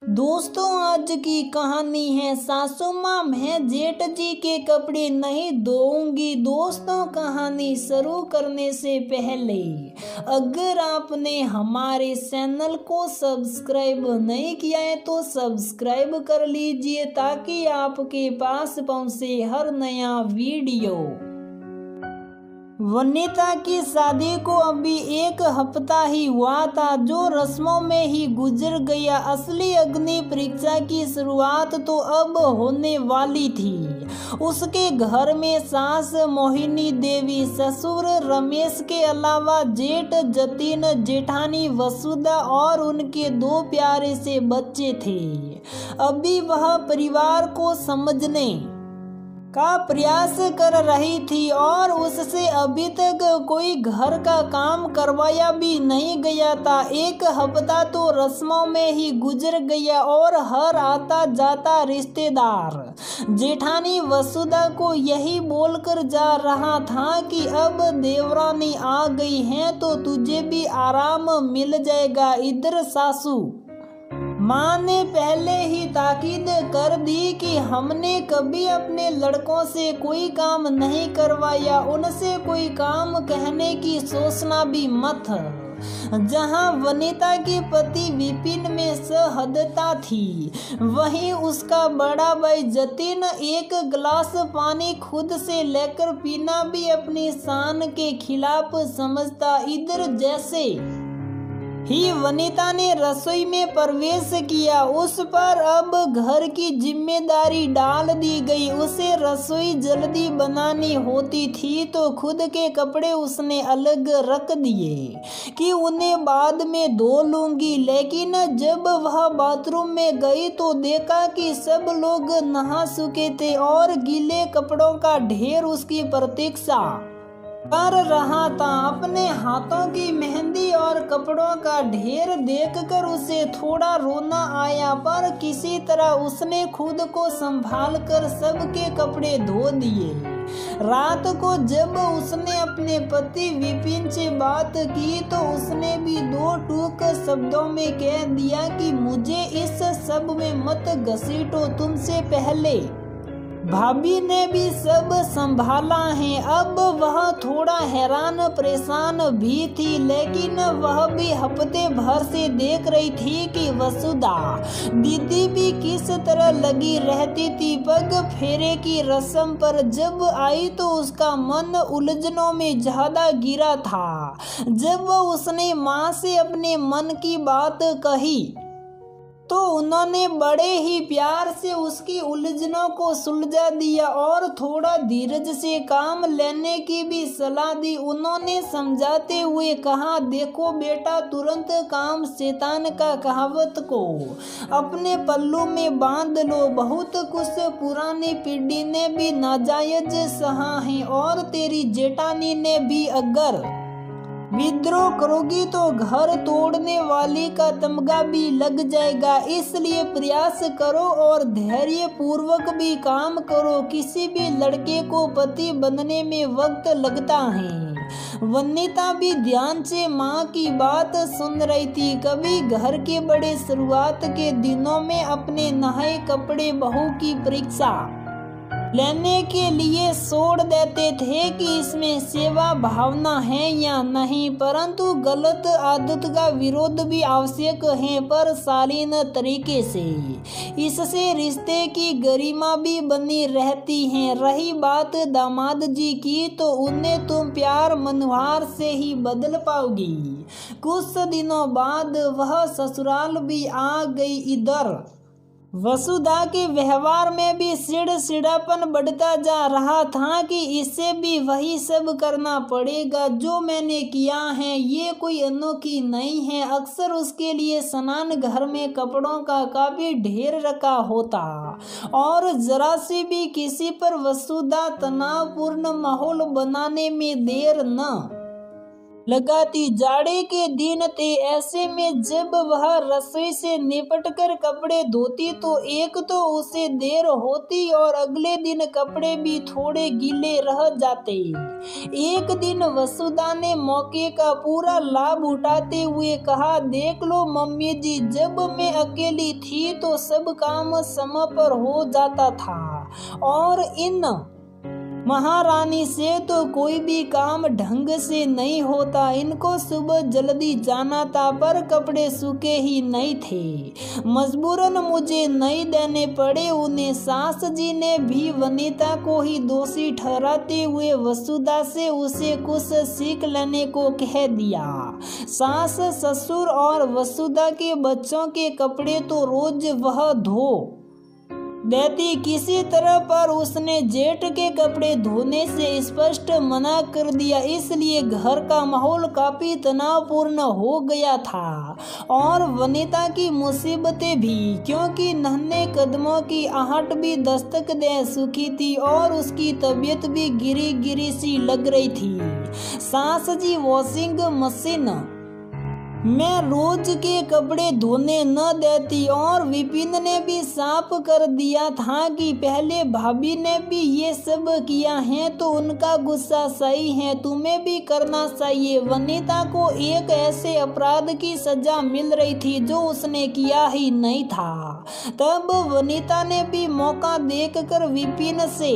दोस्तों, आज की कहानी है सासू माँ मैं जेठ जी के कपड़े नहीं धोऊंगी। दोस्तों, कहानी शुरू करने से पहले अगर आपने हमारे चैनल को सब्सक्राइब नहीं किया है तो सब्सक्राइब कर लीजिए ताकि आपके पास पहुंचे हर नया वीडियो। वनिता की शादी को अभी एक हफ्ता ही हुआ था जो रस्मों में ही गुजर गया। असली अग्नि परीक्षा की शुरुआत तो अब होने वाली थी। उसके घर में सास मोहिनी देवी, ससुर रमेश के अलावा जेठ जतिन, जेठानी वसुधा और उनके दो प्यारे से बच्चे थे। अभी वह परिवार को समझने का प्रयास कर रही थी और उससे अभी तक कोई घर का काम करवाया भी नहीं गया था। एक हफ्ता तो रस्मों में ही गुजर गया और हर आता जाता रिश्तेदार जेठानी वसुधा को यही बोलकर जा रहा था कि अब देवरानी आ गई है तो तुझे भी आराम मिल जाएगा। इधर सासू माँ ने पहले ही ताकीद कर दी कि हमने कभी अपने लड़कों से कोई काम नहीं करवाया, उनसे कोई काम कहने की सोचना भी मत। जहाँ वनिता के पति विपिन में सहदता थी, वहीं उसका बड़ा भाई जतिन एक गिलास पानी खुद से लेकर पीना भी अपनी शान के खिलाफ समझता। इधर जैसे ही वनिता ने रसोई में प्रवेश किया, उस पर अब घर की जिम्मेदारी डाल दी गई। उसे रसोई जल्दी बनानी होती थी तो खुद के कपड़े उसने अलग रख दिए कि उन्हें बाद में धो लूंगी। लेकिन जब वह बाथरूम में गई तो देखा कि सब लोग नहा चुके थे और गीले कपड़ों का ढेर उसकी प्रतीक्षा कर रहा था। अपने हाथों की मेहंदी और कपड़ों का ढेर देखकर उसे थोड़ा रोना आया, पर किसी तरह उसने खुद को संभाल कर सबके कपड़े धो दिए। रात को जब उसने अपने पति विपिन से बात की तो उसने भी दो टूक शब्दों में कह दिया कि मुझे इस सब में मत घसीटो, तुमसे पहले भाभी ने भी सब संभाला है। अब वह थोड़ा हैरान परेशान भी थी, लेकिन वह भी हफ्ते भर से देख रही थी कि वसुधा दीदी भी किस तरह लगी रहती थी। पग फेरे की रस्म पर जब आई तो उसका मन उलझनों में ज्यादा गिरा था। जब उसने माँ से अपने मन की बात कही तो उन्होंने बड़े ही प्यार से उसकी उलझनों को सुलझा दिया और थोड़ा धीरज से काम लेने की भी सलाह दी। उन्होंने समझाते हुए कहा, देखो बेटा, तुरंत काम शैतान का कहावत को अपने पल्लू में बांध लो। बहुत कुछ पुरानी पीढ़ी ने भी नाजायज सहा है और तेरी जेठानी ने भी। अगर विद्रोह करोगी तो घर तोड़ने वाली का तमगा भी लग जाएगा। इसलिए प्रयास करो और धैर्य पूर्वक भी काम करो। किसी भी लड़के को पति बनने में वक्त लगता है। वनिता भी ध्यान से माँ की बात सुन रही थी। कभी घर के बड़े शुरुआत के दिनों में अपने नए कपड़े बहू की परीक्षा लेने के लिए छोड़ देते थे कि इसमें सेवा भावना है या नहीं, परंतु गलत आदत का विरोध भी आवश्यक है पर शालीन तरीके से। इससे रिश्ते की गरिमा भी बनी रहती है। रही बात दामाद जी की तो उन्हें तुम प्यार मनोहार से ही बदल पाओगी। कुछ दिनों बाद वह ससुराल भी आ गई। इधर वसुधा के व्यवहार में भी चिड़चिड़ापन बढ़ता जा रहा था कि इसे भी वही सब करना पड़ेगा जो मैंने किया है। ये कोई अनोखी नहीं है। अक्सर उसके लिए स्नान घर में कपड़ों का काफी ढेर रखा होता और जरा सी भी किसी पर वसुधा तनावपूर्ण माहौल बनाने में देर न लगाती। जाड़े के दिन थे, ऐसे में जब वह रसोई से निपट कर कपड़े धोती तो एक तो उसे देर होती और अगले दिन कपड़े भी थोड़े गीले रह जाते। एक दिन वसुधा ने मौके का पूरा लाभ उठाते हुए कहा, देख लो मम्मी जी, जब मैं अकेली थी तो सब काम समय पर हो जाता था और इन महारानी से तो कोई भी काम ढंग से नहीं होता। इनको सुबह जल्दी जाना था पर कपड़े सूखे ही नहीं थे, मजबूरन मुझे नहीं देने पड़े उन्हें। सास जी ने भी वनिता को ही दोषी ठहराते हुए वसुधा से उसे कुछ सीख लेने को कह दिया। सास, ससुर और वसुधा के बच्चों के कपड़े तो रोज वह धो देती किसी तरह, पर उसने जेठ के कपड़े धोने से स्पष्ट मना कर दिया। इसलिए घर का माहौल काफी तनावपूर्ण हो गया था और वनिता की मुसीबतें भी, क्योंकि नन्हे कदमों की आहट भी दस्तक दे चुकी थी और उसकी तबीयत भी गिरी गिरी सी लग रही थी। सास जी वॉशिंग मशीन मैं रोज के कपड़े धोने न देती और विपिन ने भी साफ कर दिया था कि पहले भाभी ने भी ये सब किया है तो उनका गुस्सा सही है, तुम्हें भी करना चाहिए। वनिता को एक ऐसे अपराध की सजा मिल रही थी जो उसने किया ही नहीं था। तब वनिता ने भी मौका देखकर विपिन से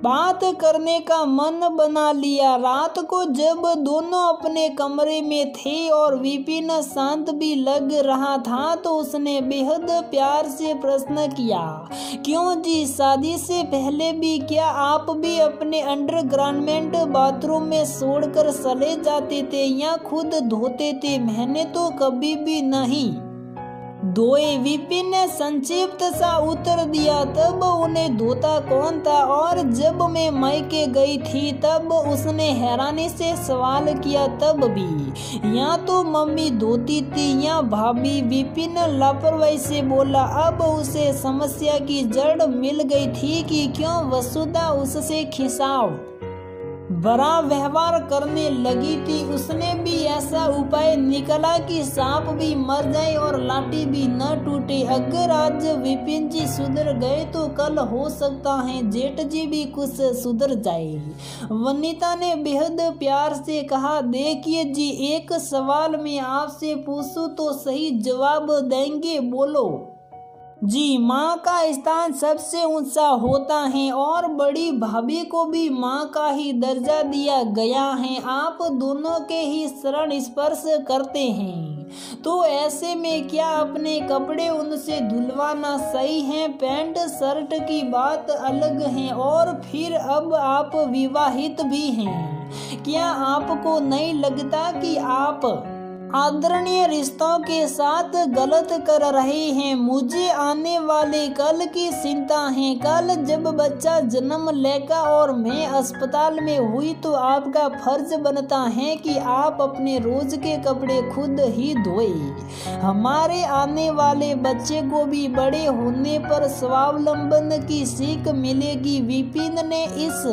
बात करने का मन बना लिया। रात को जब दोनों अपने कमरे में थे और विपिन शांत भी लग रहा था तो उसने बेहद प्यार से प्रश्न किया, क्यों जी, शादी से पहले भी क्या आप भी अपने अंडरगारमेंट बाथरूम में छोड़कर चले जाते थे या खुद धोते थे? मैंने तो कभी भी नहीं धोए, विपिन ने संक्षिप्त सा उत्तर दिया। तब उन्हें धोता कौन था? और जब मैं मायके गई थी तब उसने हैरानी से सवाल किया, तब भी या तो मम्मी धोती थी या भाभी, विपिन लापरवाही से बोला। अब उसे समस्या की जड़ मिल गई थी कि क्यों वसुधा उससे खिसाव बड़ा व्यवहार करने लगी थी। उसने भी ऐसा उपाय निकाला कि सांप भी मर जाए और लाठी भी न टूटे। अगर आज विपिन जी सुधर गए तो कल हो सकता है जेठ जी भी कुछ सुधर जाए। वनिता ने बेहद प्यार से कहा, देखिए जी, एक सवाल मैं आपसे पूछूं तो सही जवाब देंगे? बोलो जी। माँ का स्थान सबसे ऊंचा होता है और बड़ी भाभी को भी माँ का ही दर्जा दिया गया है। आप दोनों के ही शरण स्पर्श करते हैं, तो ऐसे में क्या अपने कपड़े उनसे धुलवाना सही है? पैंट शर्ट की बात अलग है और फिर अब आप विवाहित भी हैं। क्या आपको नहीं लगता कि आप आदरणीय रिश्तों के साथ गलत कर रहे हैं? मुझे आने वाले कल की चिंता है। कल जब बच्चा जन्म लेगा और मैं अस्पताल में हुई तो आपका फर्ज बनता है कि आप अपने रोज के कपड़े खुद ही धोए। हमारे आने वाले बच्चे को भी बड़े होने पर स्वावलंबन की सीख मिलेगी। विपिन ने इस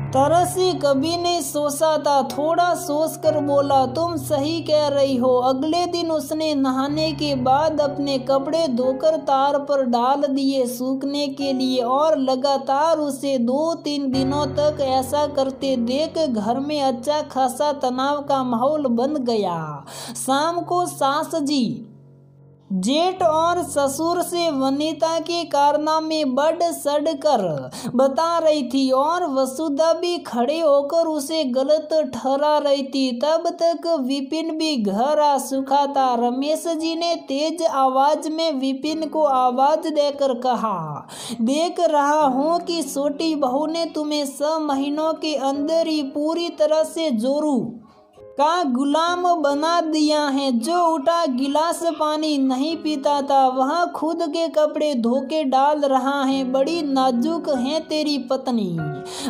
तरह से कभी नहीं सोचा था। थोड़ा सोच कर बोला, तुम सही कह रही हो। अगले दिन उसने नहाने के बाद अपने कपड़े धोकर तार पर डाल दिए सूखने के लिए और लगातार उसे 2-3 दिनों तक ऐसा करते देख घर में अच्छा खासा तनाव का माहौल बन गया। शाम को सास जी जेठ और ससुर से वनिता के कारनामे बढ़ चढ़ कर बता रही थी और वसुधा भी खड़े होकर उसे गलत ठहरा रही थी। तब तक विपिन भी घर आ चुका था। रमेश जी ने तेज आवाज में विपिन को आवाज देकर कहा, देख रहा हूँ कि छोटी बहू ने तुम्हें 6 महीनों के अंदर ही पूरी तरह से जोरू का गुलाम बना दिया है। जो उठा गिलास पानी नहीं पीता था वह खुद के कपड़े धो के डाल रहा है। बड़ी नाजुक है तेरी पत्नी,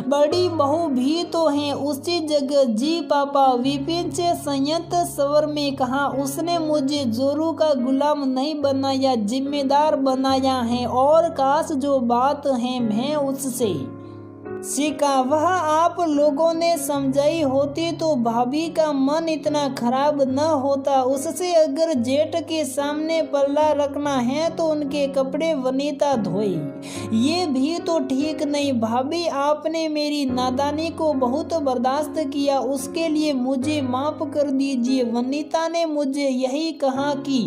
बड़ी बहू भी तो है उसी जगह। जी पापा, विपिन से संयत स्वर में कहा। उसने मुझे जोरू का गुलाम नहीं बनाया, जिम्मेदार बनाया है। और काश जो बात है मैं उससे शिका वह आप लोगों ने समझाई होती तो भाभी का मन इतना खराब न होता। उससे अगर जेठ के सामने पल्ला रखना है तो उनके कपड़े वनीता धोए, ये भी तो ठीक नहीं। भाभी आपने मेरी नादानी को बहुत बर्दाश्त किया, उसके लिए मुझे माफ कर दीजिए। वनीता ने मुझे यही कहा कि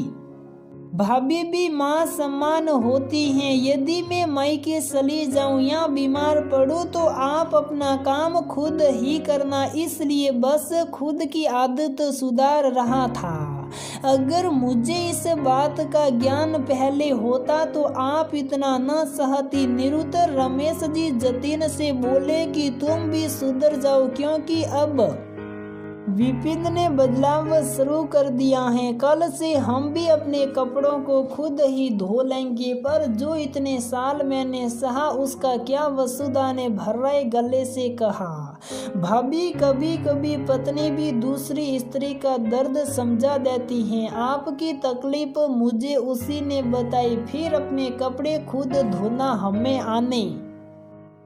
भाभी भी माँ समान होती हैं। यदि मैं मायके चली जाऊं या बीमार पड़ूं तो आप अपना काम खुद ही करना, इसलिए बस खुद की आदत सुधार रहा था। अगर मुझे इस बात का ज्ञान पहले होता तो आप इतना न सहती। निरुतर रमेश जी जतिन से बोले कि तुम भी सुधर जाओ, क्योंकि अब विपिन ने बदलाव शुरू कर दिया है। कल से हम भी अपने कपड़ों को खुद ही धो लेंगे। पर जो इतने साल मैंने सहा उसका क्या, वसुधा ने भर्राए गले से कहा। भाभी कभी कभी पत्नी भी दूसरी स्त्री का दर्द समझा देती हैं। आपकी तकलीफ मुझे उसी ने बताई। फिर अपने कपड़े खुद धोना हमें आने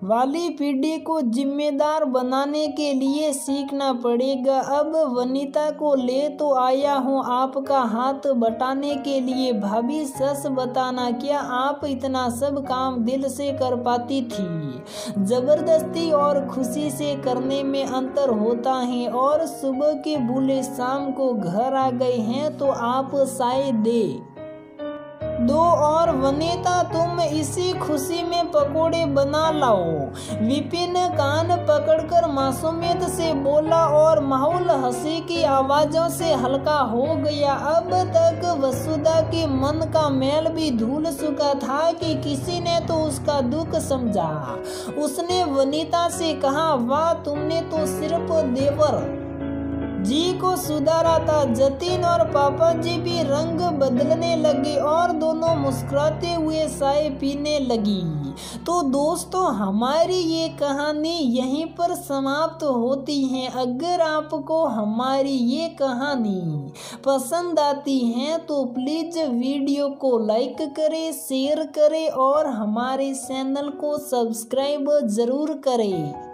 वाली पीढ़ी को जिम्मेदार बनाने के लिए सीखना पड़ेगा। अब वनीता को ले तो आया हूँ आपका हाथ बटाने के लिए। भाभी सच बताना, क्या आप इतना सब काम दिल से कर पाती थी? जबरदस्ती और खुशी से करने में अंतर होता है। और सुबह के बुले शाम को घर आ गए हैं तो आप शायद दे दो और वनीता तुम इसी खुशी में पकोड़े बना लाओ। विपिन कान पकड़कर मासूमियत से बोला और माहौल हंसी की आवाजों से हल्का हो गया। अब तक वसुधा के मन का मैल भी धुल चुका था कि किसी ने तो उसका दुख समझा। उसने वनीता से कहा, वाह तुमने तो सिर्फ देवर जी को सुधारा था। जतिन और पापा जी भी रंग बदलने लगे और दोनों मुस्कुराते हुए चाय पीने लगी। तो दोस्तों हमारी ये कहानी यहीं पर समाप्त होती है। अगर आपको हमारी ये कहानी पसंद आती है तो प्लीज वीडियो को लाइक करें, शेयर करें और हमारे चैनल को सब्सक्राइब जरूर करें।